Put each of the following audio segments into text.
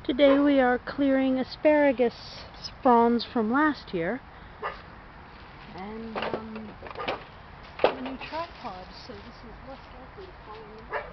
Today we are clearing asparagus spawns from last year, and a new tripod, so this is less likely to fall in the mud.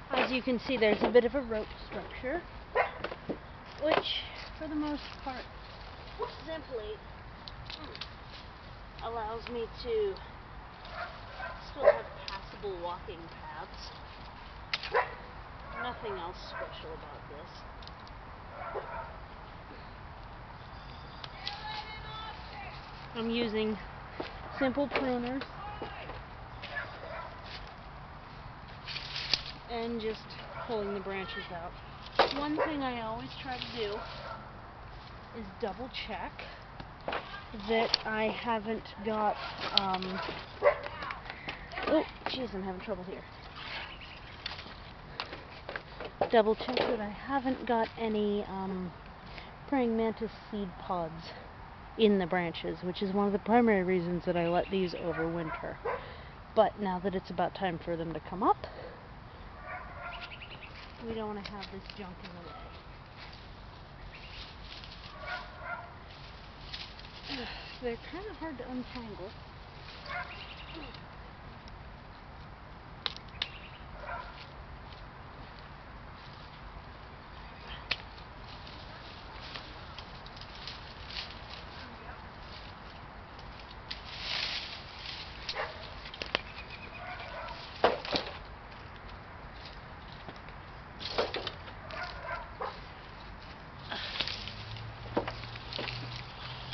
As you can see, there's a bit of a rope structure, which for the most part simply allows me to still have passable walking paths. Nothing else special about this. I'm using simple pruners and just pulling the branches out. One thing I always try to do is double check that I haven't got, oh jeez, I'm having trouble here. Double check that I haven't got any praying mantis seed pods in the branches, which is one of the primary reasons that I let these overwinter. But now that it's about time for them to come up, we don't want to have this junk in the way. They're kind of hard to untangle.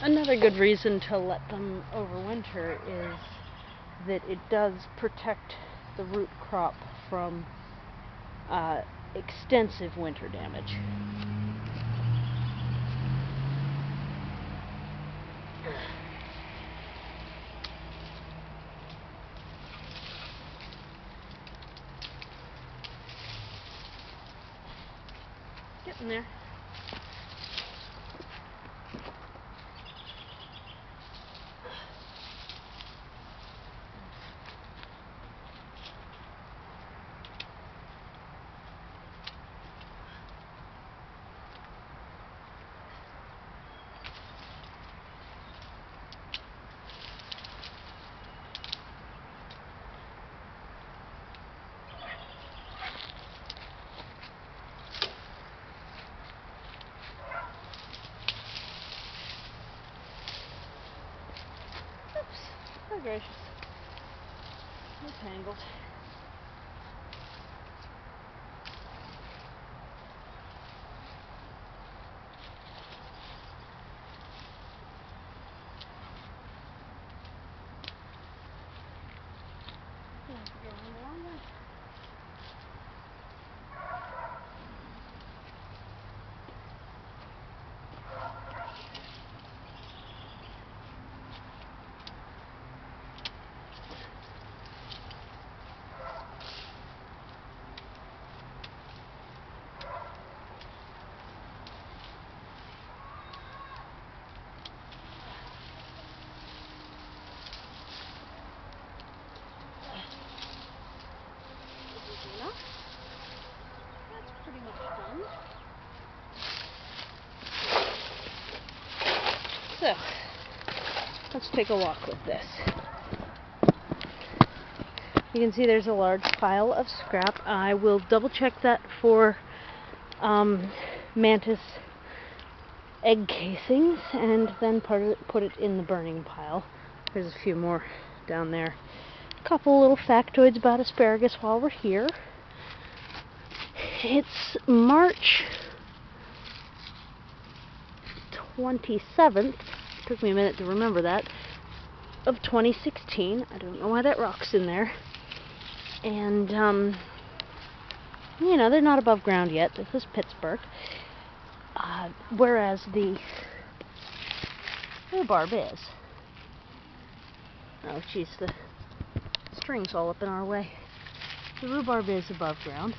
Another good reason to let them overwinter is that it does protect the root crop from extensive winter damage. Getting there. Oh gracious. It's tangled. So, let's take a walk with this. You can see there's a large pile of scrap. I will double check that for mantis egg casings and then put it in the burning pile. There's a few more down there. A couple little factoids about asparagus while we're here. It's March 27th, took me a minute to remember that, of 2016. I don't know why that rock's in there. And, you know, they're not above ground yet. This is Pittsburgh. Whereas the rhubarb is. Oh, jeez, the string's all up in our way. The rhubarb is above ground.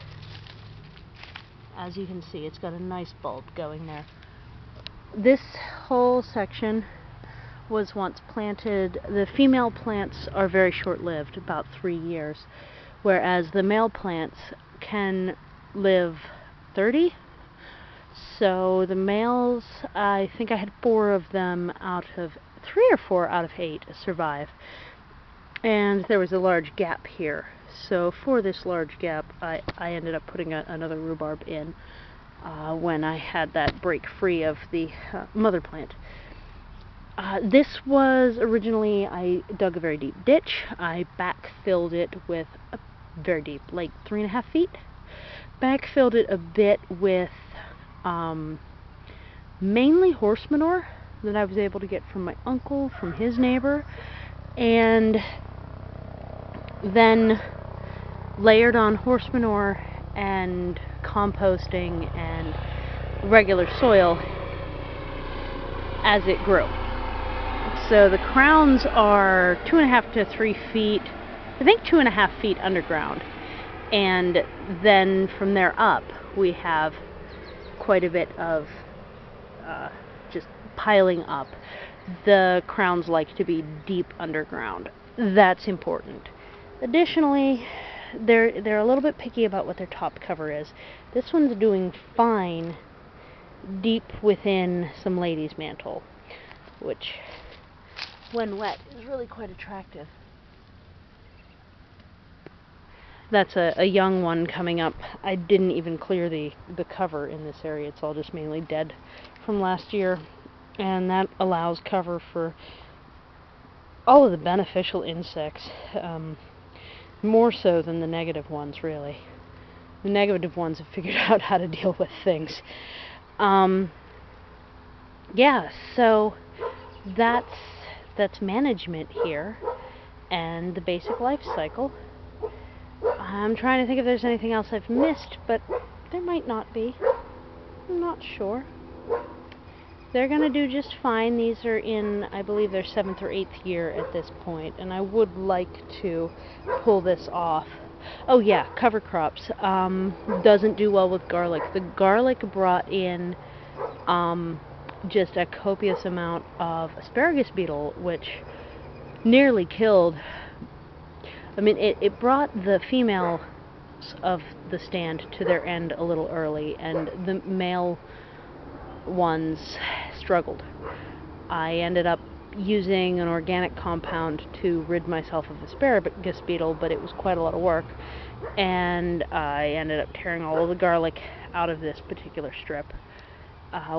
As you can see, it's got a nice bulb going there. This whole section was once planted. The female plants are very short-lived, about 3 years, whereas the male plants can live 30. So the males, I think I had 4 of them out of 3 or 4 out of 8 survive. And there was a large gap here. So for this large gap, I ended up putting another rhubarb in when I had that break free of the mother plant. This was originally, I dug a very deep ditch. I backfilled it with a very deep, like 3.5 feet. Backfilled it a bit with mainly horse manure that I was able to get from my uncle, from his neighbor, and then layered on horse manure and composting and regular soil as it grew. So the crowns are 2.5 to 3 feet, I think 2.5 feet underground, and then from there up we have quite a bit of just piling up. The crowns like to be deep underground. That's important. Additionally, they're a little bit picky about what their top cover is. This one's doing fine deep within some lady's mantle, which when wet is really quite attractive. That's a young one coming up. I didn't even clear the cover in this area. It's all just mainly dead from last year, and that allows cover for all of the beneficial insects, more so than the negative ones, really. The negative ones have figured out how to deal with things. Yeah, so that's management here and the basic life cycle. I'm trying to think if there's anything else I've missed, but there might not be. I'm not sure. They're going to do just fine. These are in, I believe, their 7th or 8th year at this point, and I would like to pull this off. Oh yeah, cover crops. Doesn't do well with garlic. The garlic brought in just a copious amount of asparagus beetle, which nearly killed. I mean, it brought the females of the stand to their end a little early, and the male ones struggled. I ended up using an organic compound to rid myself of asparagus beetle, but it was quite a lot of work, and I ended up tearing all of the garlic out of this particular strip.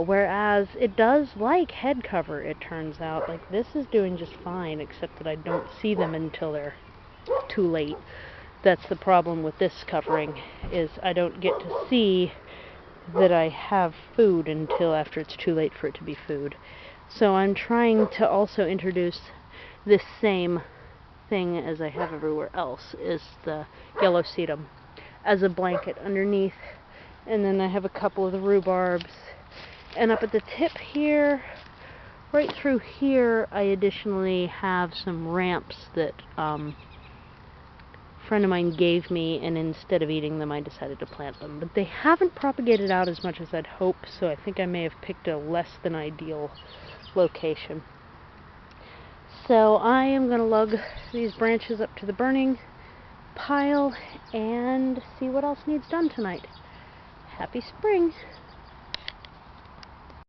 Whereas it does like head cover, it turns out. Like, this is doing just fine, except that I don't see them until they're too late. That's the problem with this covering, is I don't get to see that I have food until after it's too late for it to be food. So I'm trying to also introduce this same thing as I have everywhere else, is the yellow sedum as a blanket underneath. And then I have a couple of the rhubarbs. And up at the tip here, right through here, I additionally have some ramps that a friend of mine gave me, and instead of eating them, I decided to plant them. But they haven't propagated out as much as I'd hope, so I think I may have picked a less than ideal location. So I am going to lug these branches up to the burning pile and see what else needs done tonight. Happy spring!